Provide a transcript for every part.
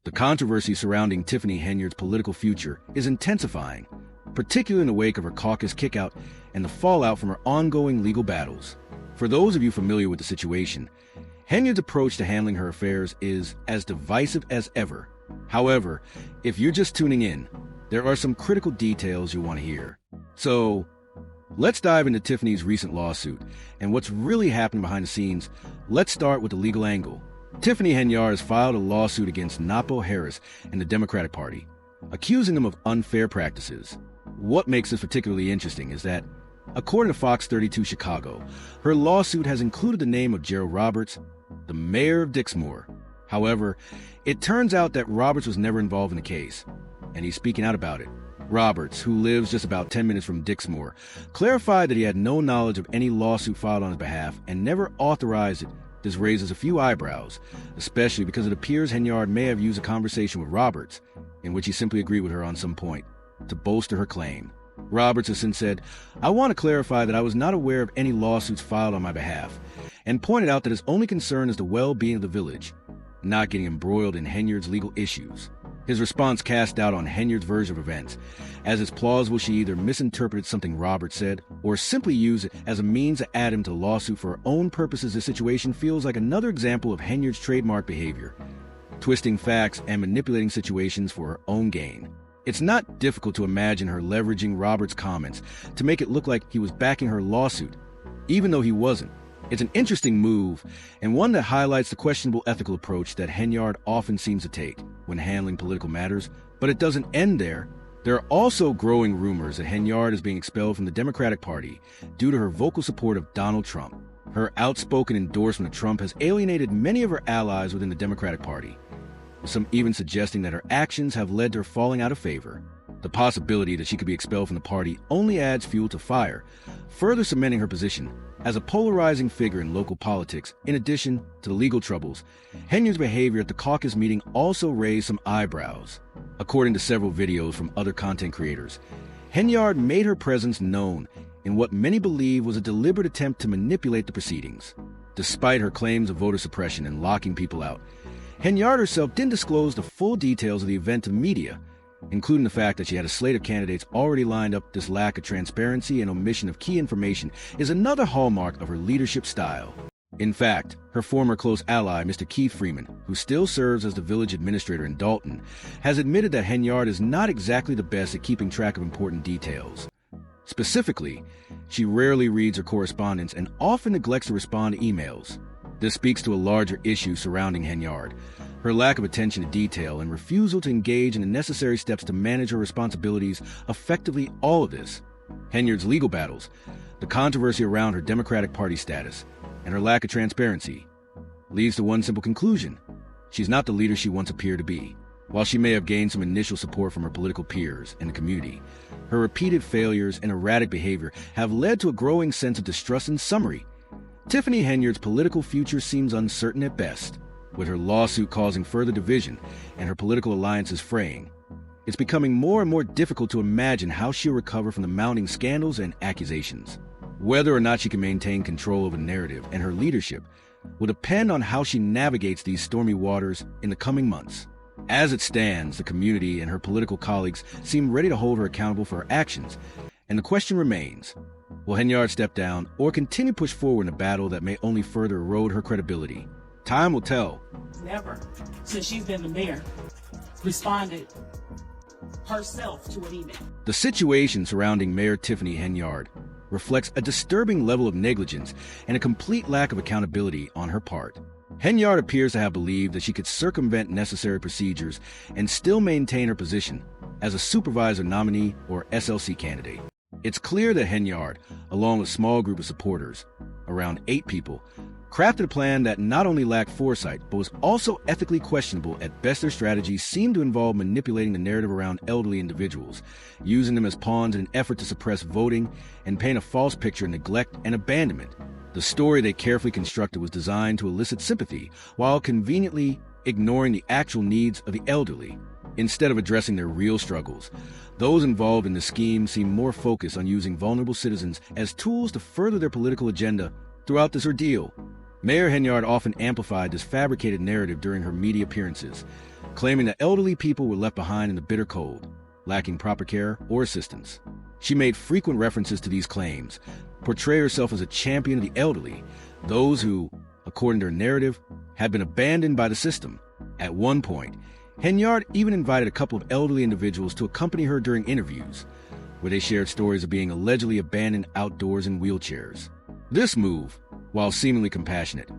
The controversy surrounding Tiffany Henyard's political future is intensifying, particularly in the wake of her caucus kickout and the fallout from her ongoing legal battles. For those of you familiar with the situation, Henyard's approach to handling her affairs is as divisive as ever. However, if you're just tuning in, there are some critical details you'll want to hear. So, let's dive into Tiffany's recent lawsuit and what's really happening behind the scenes. Let's start with the legal angle. Tiffany Henyard has filed a lawsuit against Napo Harris and the Democratic Party, accusing them of unfair practices. What makes this particularly interesting is that, according to Fox 32 Chicago, her lawsuit has included the name of Gerald Roberts, the mayor of Dixmoor. However, it turns out that Roberts was never involved in the case, and he's speaking out about it. Roberts, who lives just about 10 minutes from Dixmoor, clarified that he had no knowledge of any lawsuit filed on his behalf and never authorized it. This raises a few eyebrows, especially because it appears Henyard may have used a conversation with Roberts, in which he simply agreed with her on some point, to bolster her claim. Roberts has since said, "I want to clarify that I was not aware of any lawsuits filed on my behalf," and pointed out that his only concern is the well-being of the village, not getting embroiled in Henyard's legal issues. His response cast doubt on Henyard's version of events, as it's plausible she either misinterpreted something Roberts said or simply used it as a means to add him to the lawsuit for her own purposes. This situation feels like another example of Henyard's trademark behavior, twisting facts and manipulating situations for her own gain. It's not difficult to imagine her leveraging Roberts' comments to make it look like he was backing her lawsuit, even though he wasn't. It's an interesting move, and one that highlights the questionable ethical approach that Henyard often seems to take when handling political matters. But it doesn't end there. There are also growing rumors that Henyard is being expelled from the Democratic Party due to her vocal support of Donald Trump. Her outspoken endorsement of Trump has alienated many of her allies within the Democratic Party, with some even suggesting that her actions have led to her falling out of favor. The possibility that she could be expelled from the party only adds fuel to fire, further cementing her position as a polarizing figure in local politics. In addition to the legal troubles, Henyard's behavior at the caucus meeting also raised some eyebrows. According to several videos from other content creators, Henyard made her presence known in what many believe was a deliberate attempt to manipulate the proceedings. Despite her claims of voter suppression and locking people out, Henyard herself didn't disclose the full details of the event to the media, including the fact that she had a slate of candidates already lined up. This lack of transparency and omission of key information is another hallmark of her leadership style. In fact, her former close ally, Mr. Keith Freeman, who still serves as the village administrator in Dolton, has admitted that Henyard is not exactly the best at keeping track of important details. Specifically, she rarely reads her correspondence and often neglects to respond to emails. This speaks to a larger issue surrounding Henyard, her lack of attention to detail and refusal to engage in the necessary steps to manage her responsibilities effectively. All of this, Henyard's legal battles, the controversy around her Democratic Party status, and her lack of transparency, leads to one simple conclusion: she's not the leader she once appeared to be. While she may have gained some initial support from her political peers and the community, her repeated failures and erratic behavior have led to a growing sense of distrust. In summary, Tiffany Henyard's political future seems uncertain at best, with her lawsuit causing further division and her political alliances fraying. It's becoming more and more difficult to imagine how she'll recover from the mounting scandals and accusations. Whether or not she can maintain control over the narrative and her leadership will depend on how she navigates these stormy waters in the coming months. As it stands, the community and her political colleagues seem ready to hold her accountable for her actions, and the question remains: will Henyard step down or continue to push forward in a battle that may only further erode her credibility? Time will tell. Never, since she's been the mayor, responded herself to an email. The situation surrounding Mayor Tiffany Henyard reflects a disturbing level of negligence and a complete lack of accountability on her part. Henyard appears to have believed that she could circumvent necessary procedures and still maintain her position as a supervisor nominee or SLC candidate. It's clear that Henyard, along with a small group of supporters, around 8 people, crafted a plan that not only lacked foresight, but was also ethically questionable at best. Their strategies seemed to involve manipulating the narrative around elderly individuals, using them as pawns in an effort to suppress voting and paint a false picture of neglect and abandonment. The story they carefully constructed was designed to elicit sympathy, while conveniently ignoring the actual needs of the elderly. Instead of addressing their real struggles, those involved in the scheme seemed more focused on using vulnerable citizens as tools to further their political agenda. Throughout this ordeal, Mayor Henyard often amplified this fabricated narrative during her media appearances, claiming that elderly people were left behind in the bitter cold, lacking proper care or assistance. She made frequent references to these claims, portraying herself as a champion of the elderly, those who, according to her narrative, had been abandoned by the system. At one point, Henyard even invited a couple of elderly individuals to accompany her during interviews, where they shared stories of being allegedly abandoned outdoors in wheelchairs. This move, while seemingly compassionate,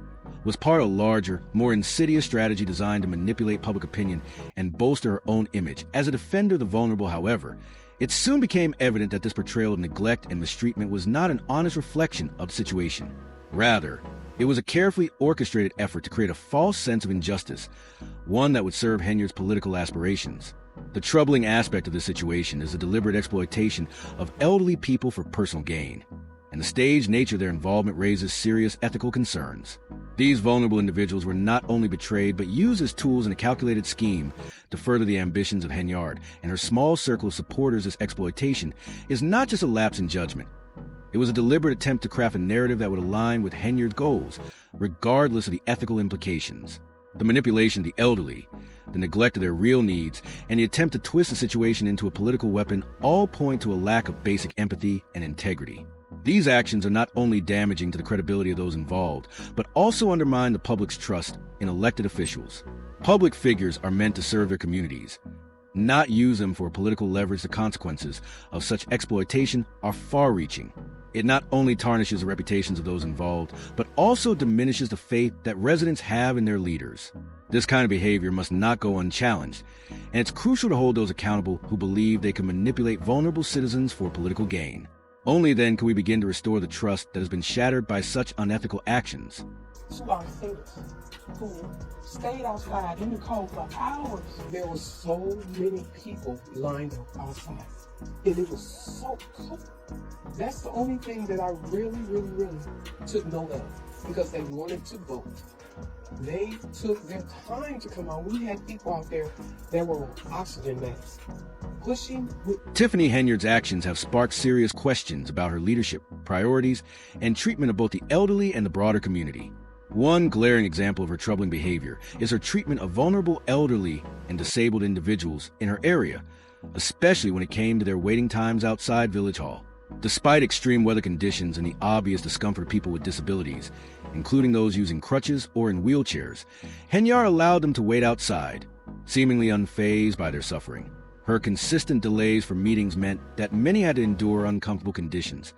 was part of a larger, more insidious strategy designed to manipulate public opinion and bolster her own image. As a defender of the vulnerable, however, it soon became evident that this portrayal of neglect and mistreatment was not an honest reflection of the situation. Rather, it was a carefully orchestrated effort to create a false sense of injustice, one that would serve Henyard's political aspirations. The troubling aspect of this situation is the deliberate exploitation of elderly people for personal gain, and the staged nature of their involvement raises serious ethical concerns. These vulnerable individuals were not only betrayed, but used as tools in a calculated scheme to further the ambitions of Henyard and her small circle of supporters. This exploitation is not just a lapse in judgment. It was a deliberate attempt to craft a narrative that would align with Henyard's goals, regardless of the ethical implications. The manipulation of the elderly, the neglect of their real needs, and the attempt to twist the situation into a political weapon all point to a lack of basic empathy and integrity. These actions are not only damaging to the credibility of those involved, but also undermine the public's trust in elected officials. Public figures are meant to serve their communities, not use them for political leverage. The consequences of such exploitation are far-reaching. It not only tarnishes the reputations of those involved, but also diminishes the faith that residents have in their leaders. This kind of behavior must not go unchallenged, and it's crucial to hold those accountable who believe they can manipulate vulnerable citizens for political gain. Only then can we begin to restore the trust that has been shattered by such unethical actions. To our citizens who stayed outside in the cold for hours. There were so many people lined up outside, and it was so cold. That's the only thing that I really took note of, because they wanted to vote. They took their time to come out. We had people out there that were on oxygen masks, pushing. Tiffany Henyard's actions have sparked serious questions about her leadership, priorities, and treatment of both the elderly and the broader community. One glaring example of her troubling behavior is her treatment of vulnerable elderly and disabled individuals in her area, especially when it came to their waiting times outside Village Hall. Despite extreme weather conditions and the obvious discomfort of people with disabilities, including those using crutches or in wheelchairs, Henyard allowed them to wait outside, seemingly unfazed by their suffering. Her consistent delays for meetings meant that many had to endure uncomfortable conditions,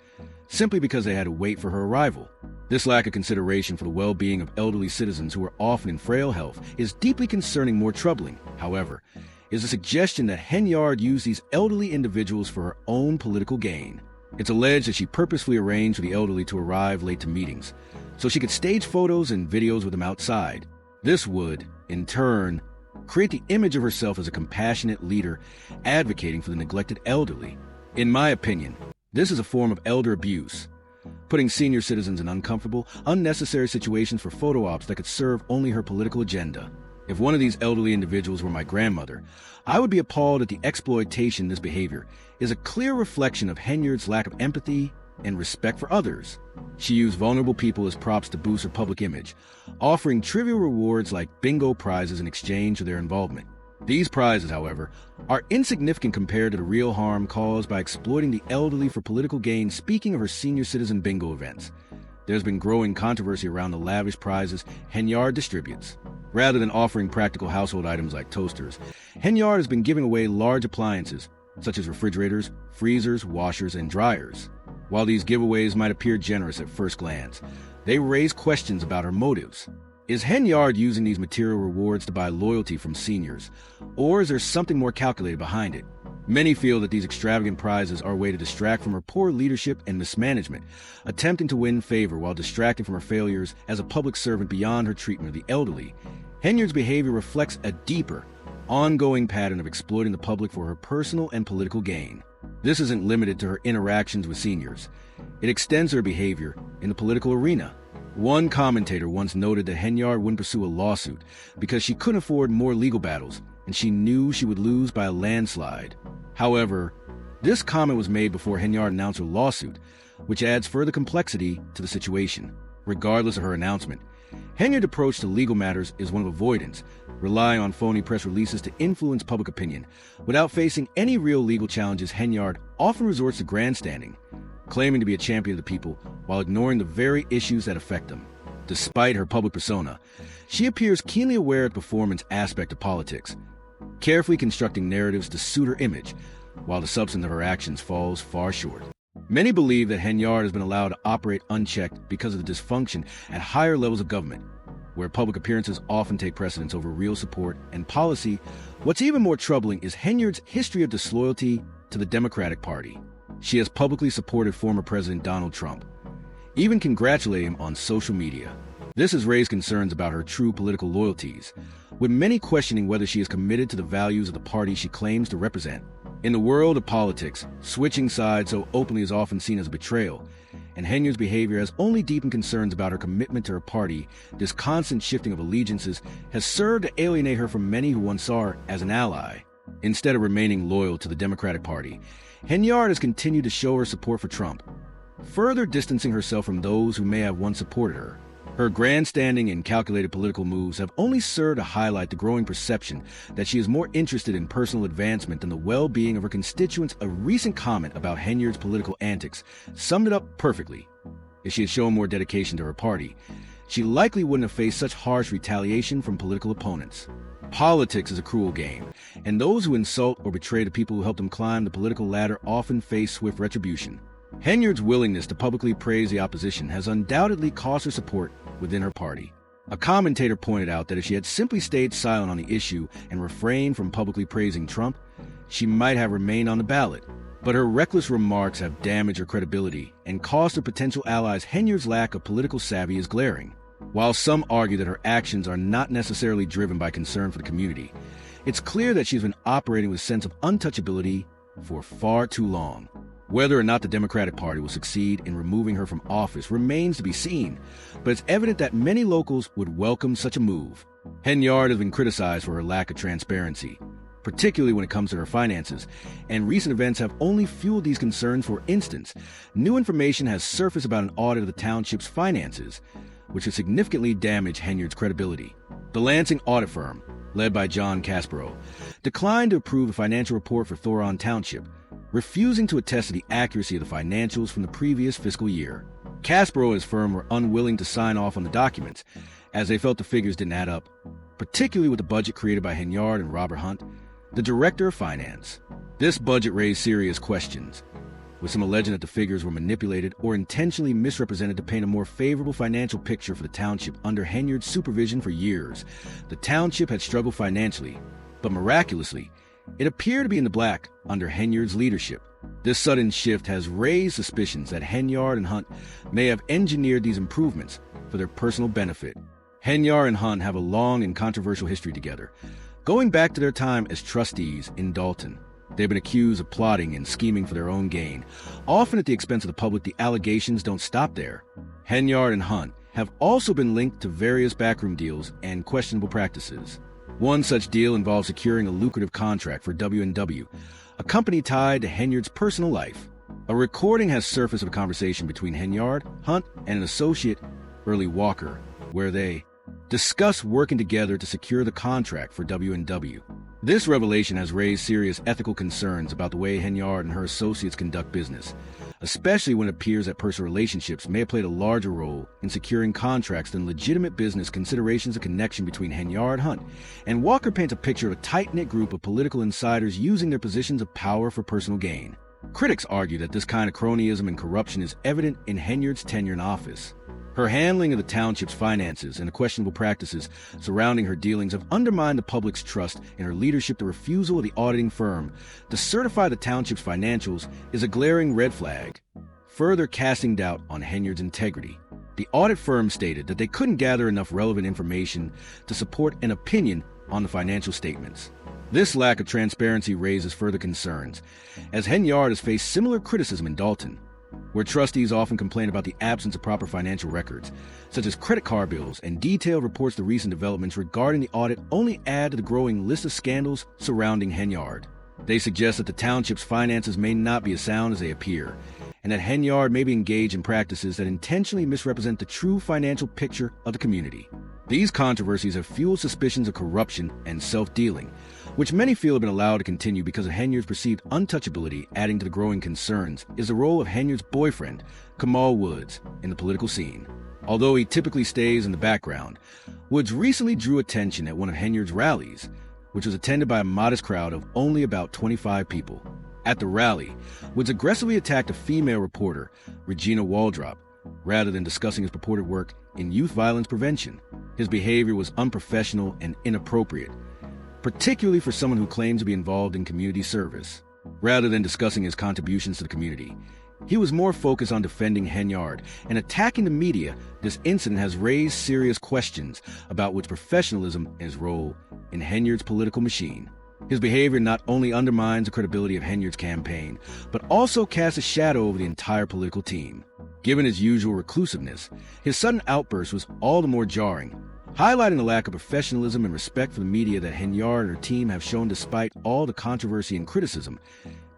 simply because they had to wait for her arrival. This lack of consideration for the well-being of elderly citizens who are often in frail health is deeply concerning. More troubling, however, is the suggestion that Henyard used these elderly individuals for her own political gain. It's alleged that she purposefully arranged for the elderly to arrive late to meetings, so she could stage photos and videos with them outside. This would, in turn, create the image of herself as a compassionate leader advocating for the neglected elderly. In my opinion, this is a form of elder abuse, putting senior citizens in uncomfortable, unnecessary situations for photo ops that could serve only her political agenda. If one of these elderly individuals were my grandmother, I would be appalled at the exploitation. This behavior is a clear reflection of Henyard's lack of empathy and respect for others. She used vulnerable people as props to boost her public image, offering trivial rewards like bingo prizes in exchange for their involvement. These prizes, however, are insignificant compared to the real harm caused by exploiting the elderly for political gain. Speaking of her senior citizen bingo events, there's been growing controversy around the lavish prizes Henyard distributes. Rather than offering practical household items like toasters, Henyard has been giving away large appliances, such as refrigerators, freezers, washers, and dryers. While these giveaways might appear generous at first glance, they raise questions about her motives. Is Henyard using these material rewards to buy loyalty from seniors, or is there something more calculated behind it? Many feel that these extravagant prizes are a way to distract from her poor leadership and mismanagement, attempting to win favor while distracting from her failures as a public servant. Beyond her treatment of the elderly, Henyard's behavior reflects a deeper, ongoing pattern of exploiting the public for her personal and political gain. This isn't limited to her interactions with seniors. It extends her behavior in the political arena. One commentator once noted that Henyard wouldn't pursue a lawsuit because she couldn't afford more legal battles, and she knew she would lose by a landslide. However, this comment was made before Henyard announced her lawsuit, which adds further complexity to the situation. Regardless of her announcement, Henyard's approach to legal matters is one of avoidance, relying on phony press releases to influence public opinion. Without facing any real legal challenges, Henyard often resorts to grandstanding, claiming to be a champion of the people while ignoring the very issues that affect them. Despite her public persona, she appears keenly aware of the performance aspect of politics, carefully constructing narratives to suit her image, while the substance of her actions falls far short. Many believe that Henyard has been allowed to operate unchecked because of the dysfunction at higher levels of government, where public appearances often take precedence over real support and policy. What's even more troubling is Henyard's history of disloyalty to the Democratic Party. She has publicly supported former President Donald Trump, even congratulating him on social media. This has raised concerns about her true political loyalties, with many questioning whether she is committed to the values of the party she claims to represent. In the world of politics, switching sides so openly is often seen as a betrayal, and Henyard's behavior has only deepened concerns about her commitment to her party. This constant shifting of allegiances has served to alienate her from many who once saw her as an ally. Instead of remaining loyal to the Democratic Party, Henyard has continued to show her support for Trump, further distancing herself from those who may have once supported her. Her grandstanding and calculated political moves have only served to highlight the growing perception that she is more interested in personal advancement than the well-being of her constituents. A recent comment about Henyard's political antics summed it up perfectly. If she had shown more dedication to her party, she likely wouldn't have faced such harsh retaliation from political opponents. Politics is a cruel game, and those who insult or betray the people who helped them climb the political ladder often face swift retribution. Henyard's willingness to publicly praise the opposition has undoubtedly cost her support within her party. A commentator pointed out that if she had simply stayed silent on the issue and refrained from publicly praising Trump, she might have remained on the ballot. But her reckless remarks have damaged her credibility and cost her potential allies. Henyard's lack of political savvy is glaring. While some argue that her actions are not necessarily driven by concern for the community, it's clear that she's been operating with a sense of untouchability for far too long. Whether or not the Democratic Party will succeed in removing her from office remains to be seen, but it's evident that many locals would welcome such a move. Henyard has been criticized for her lack of transparency, particularly when it comes to her finances, and recent events have only fueled these concerns. For instance, new information has surfaced about an audit of the township's finances, which has significantly damaged Henyard's credibility. The Lansing audit firm, led by John Caspero, declined to approve a financial report for Thornton Township, refusing to attest to the accuracy of the financials from the previous fiscal year. Caspero and his firm were unwilling to sign off on the documents, as they felt the figures didn't add up, particularly with the budget created by Henyard and Robert Hunt, the director of finance. This budget raised serious questions, with some alleging that the figures were manipulated or intentionally misrepresented to paint a more favorable financial picture for the township. Under Henyard's supervision for years, the township had struggled financially, but miraculously, it appeared to be in the black under Henyard's leadership. This sudden shift has raised suspicions that Henyard and Hunt may have engineered these improvements for their personal benefit. Henyard and Hunt have a long and controversial history together, going back to their time as trustees in Dolton. They've been accused of plotting and scheming for their own gain, often at the expense of the public. The allegations don't stop there. Henyard and Hunt have also been linked to various backroom deals and questionable practices. One such deal involved securing a lucrative contract for W&W, a company tied to Henyard's personal life. A recording has surfaced of a conversation between Henyard, Hunt, and an associate, Early Walker, where they discuss working together to secure the contract for W&W. This revelation has raised serious ethical concerns about the way Henyard and her associates conduct business, especially when it appears that personal relationships may have played a larger role in securing contracts than legitimate business considerations. A connection between Henyard, Hunt, and Walker paints a picture of a tight-knit group of political insiders using their positions of power for personal gain. Critics argue that this kind of cronyism and corruption is evident in Henyard's tenure in office. Her handling of the township's finances and the questionable practices surrounding her dealings have undermined the public's trust in her leadership. The refusal of the auditing firm to certify the township's financials is a glaring red flag, further casting doubt on Henyard's integrity. The audit firm stated that they couldn't gather enough relevant information to support an opinion on the financial statements. This lack of transparency raises further concerns, as Henyard has faced similar criticism in Dolton, where trustees often complain about the absence of proper financial records, such as credit card bills, and detailed reports. The recent developments regarding the audit only add to the growing list of scandals surrounding Henyard. They suggest that the township's finances may not be as sound as they appear, and that Henyard may be engaged in practices that intentionally misrepresent the true financial picture of the community. These controversies have fueled suspicions of corruption and self-dealing, which many feel have been allowed to continue because of Henyard's perceived untouchability. Adding to the growing concerns is the role of Henyard's boyfriend, Kamal Woods, in the political scene. Although he typically stays in the background, Woods recently drew attention at one of Henyard's rallies, which was attended by a modest crowd of only about 25 people. At the rally, Woods aggressively attacked a female reporter, Regina Waldrop, rather than discussing his purported work in youth violence prevention. His behavior was unprofessional and inappropriate, particularly for someone who claims to be involved in community service. Rather than discussing his contributions to the community, he was more focused on defending Henyard and attacking the media. This incident has raised serious questions about Woods' professionalism and his role in Henyard's political machine. His behavior not only undermines the credibility of Henyard's campaign, but also casts a shadow over the entire political team. Given his usual reclusiveness, his sudden outburst was all the more jarring, highlighting the lack of professionalism and respect for the media that Henyard and her team have shown despite all the controversy and criticism.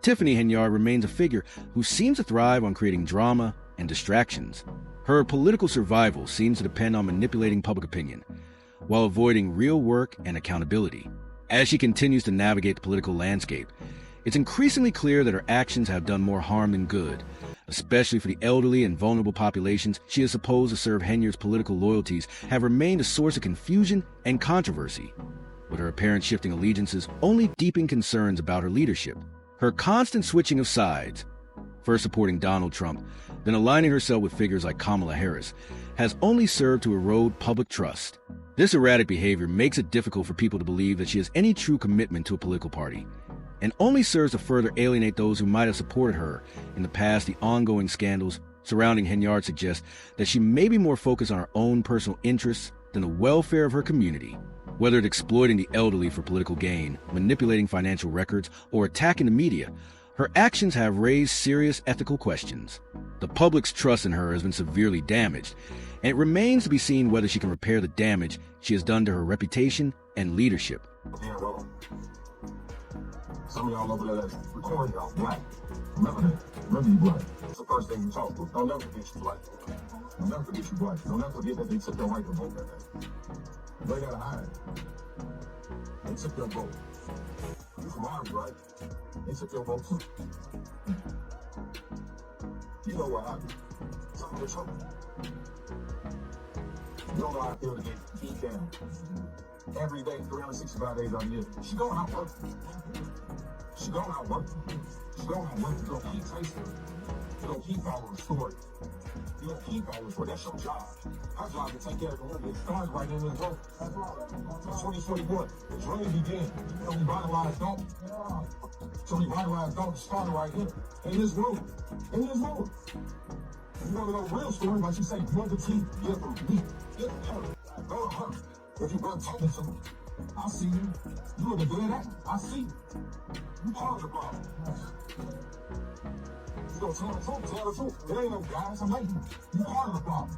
Tiffany Henyard remains a figure who seems to thrive on creating drama and distractions. Her political survival seems to depend on manipulating public opinion, while avoiding real work and accountability. As she continues to navigate the political landscape, it's increasingly clear that her actions have done more harm than good, especially for the elderly and vulnerable populations she is supposed to serve. Henyard's political loyalties have remained a source of confusion and controversy, with her apparent shifting allegiances only deepening concerns about her leadership. Her constant switching of sides, first supporting Donald Trump, then aligning herself with figures like Kamala Harris, has only served to erode public trust. This erratic behavior makes it difficult for people to believe that she has any true commitment to a political party, and only serves to further alienate those who might have supported her in the past. The ongoing scandals surrounding Henyard suggest that she may be more focused on her own personal interests than the welfare of her community. Whether it's exploiting the elderly for political gain, manipulating financial records, or attacking the media, her actions have raised serious ethical questions. The public's trust in her has been severely damaged, and it remains to be seen whether she can repair the damage she has done to her reputation and leadership. Yeah, well, some of y'all over there that's recording y'all black. Remember that. Remember you black. It's the first thing you talk about. Don't never forget you black. Don't never forget you black. Don't never forget that they took your right to vote that day. They gotta hide. They took your vote. You from Army, right? They took your vote too. You know what happened. Something with trouble. You don't know how I feel to get beat down. Every day, 365 days out of the year. She going out working. She going out working. She going out working. You gonna keep tracing her. You gonna keep following the story. You gonna keep following the story. That's your job. Our job is to take care of the woman. It starts right in this room. 2021. The journey begins. So revitalize Dolton. So revitalize Dolton started right here. In this room. In this room. If you want to know the real story, like you say, blood the teeth, get from me. Get from her. Go to her. If you weren't talking to me, I see you. You were the good at it. I see you. You part of the problem. You gonna tell the truth, tell the truth. It ain't no guys, I'm like you. You part of the problem.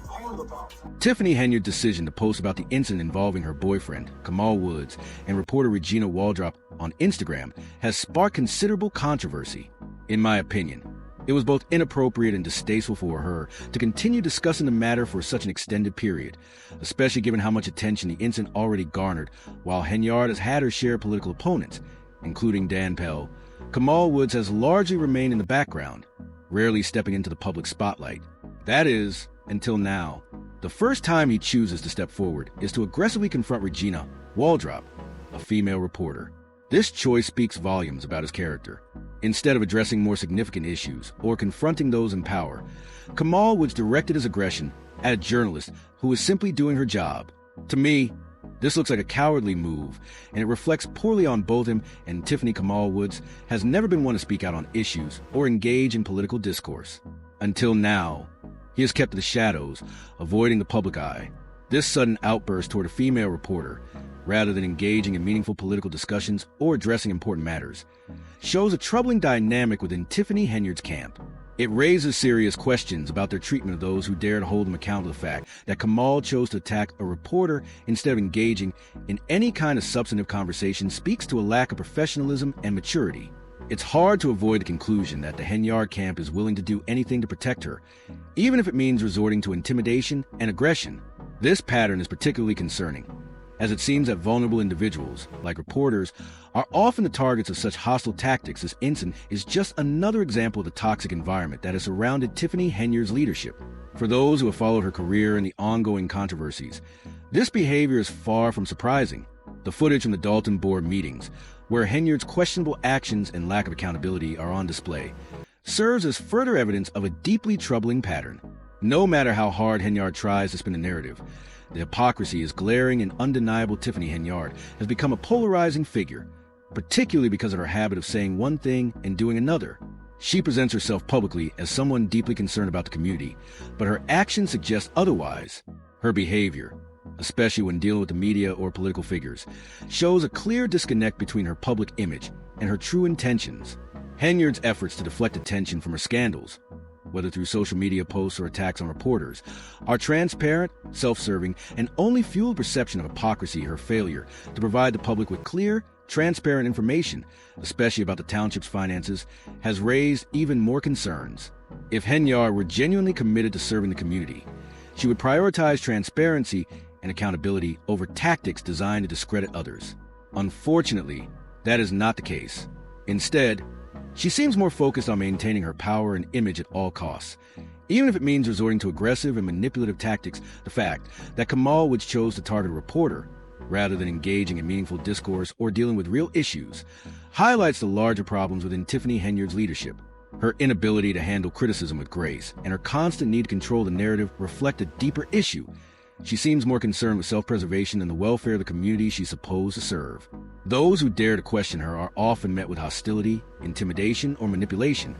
Part of the problem. Tiffany Henyard's decision to post about the incident involving her boyfriend, Kamal Woods, and reporter Regina Waldrop on Instagram has sparked considerable controversy. In my opinion, it was both inappropriate and distasteful for her to continue discussing the matter for such an extended period, especially given how much attention the incident already garnered. While Henyard has had her share of political opponents, including Dan Pell, Kamal Woods has largely remained in the background, rarely stepping into the public spotlight. That is, until now. The first time he chooses to step forward is to aggressively confront Regina Waldrop, a female reporter. This choice speaks volumes about his character. Instead of addressing more significant issues or confronting those in power, Kamal Woods directed his aggression at a journalist who is simply doing her job. To me, this looks like a cowardly move, and it reflects poorly on both him and Tiffany. Kamal Woods has never been one to speak out on issues or engage in political discourse. Until now, he has kept to the shadows, avoiding the public eye. This sudden outburst toward a female reporter, rather than engaging in meaningful political discussions or addressing important matters, shows a troubling dynamic within Tiffany Henyard's camp. It raises serious questions about their treatment of those who dare to hold them accountable to the fact that Kamal chose to attack a reporter instead of engaging in any kind of substantive conversation speaks to a lack of professionalism and maturity. It's hard to avoid the conclusion that the Henyard camp is willing to do anything to protect her, even if it means resorting to intimidation and aggression. This pattern is particularly concerning, as it seems that vulnerable individuals, like reporters, are often the targets of such hostile tactics. This incident is just another example of the toxic environment that has surrounded Tiffany Henyard's leadership. For those who have followed her career and the ongoing controversies, this behavior is far from surprising. The footage from the Dolton board meetings, where Henyard's questionable actions and lack of accountability are on display, serves as further evidence of a deeply troubling pattern. No matter how hard Henyard tries to spin the narrative, the hypocrisy is glaring and undeniable. Tiffany Henyard has become a polarizing figure, particularly because of her habit of saying one thing and doing another. She presents herself publicly as someone deeply concerned about the community, but her actions suggest otherwise. Her behavior, especially when dealing with the media or political figures, shows a clear disconnect between her public image and her true intentions. Henyard's efforts to deflect attention from her scandals, whether through social media posts or attacks on reporters, are transparent, self-serving, and only fuel the perception of hypocrisy. Her failure to provide the public with clear, transparent information, especially about the township's finances, has raised even more concerns. If Henyard were genuinely committed to serving the community, she would prioritize transparency and accountability over tactics designed to discredit others. Unfortunately, that is not the case. Instead, she seems more focused on maintaining her power and image at all costs, even if it means resorting to aggressive and manipulative tactics. The fact that Kamal Woods chose to target a reporter rather than engaging in meaningful discourse or dealing with real issues highlights the larger problems within Tiffany Henyard's leadership. Her inability to handle criticism with grace and her constant need to control the narrative reflect a deeper issue. She seems more concerned with self-preservation than the welfare of the community she's supposed to serve. Those who dare to question her are often met with hostility, intimidation, or manipulation,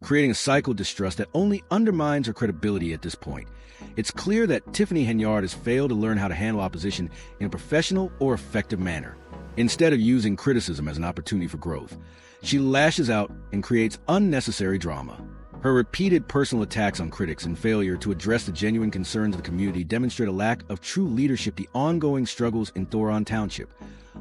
creating a cycle of distrust that only undermines her credibility. At this point, it's clear that Tiffany Henyard has failed to learn how to handle opposition in a professional or effective manner. Instead of using criticism as an opportunity for growth, she lashes out and creates unnecessary drama. Her repeated personal attacks on critics and failure to address the genuine concerns of the community demonstrate a lack of true leadership. The ongoing struggles in Thornton Township,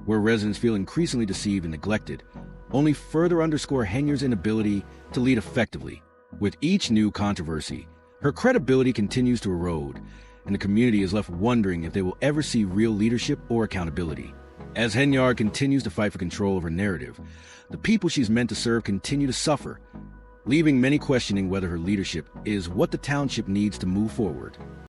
where residents feel increasingly deceived and neglected, only further underscore Henyard's inability to lead effectively. With each new controversy, her credibility continues to erode, and the community is left wondering if they will ever see real leadership or accountability. As Henyard continues to fight for control of her narrative, the people she's meant to serve continue to suffer, leaving many questioning whether her leadership is what the township needs to move forward.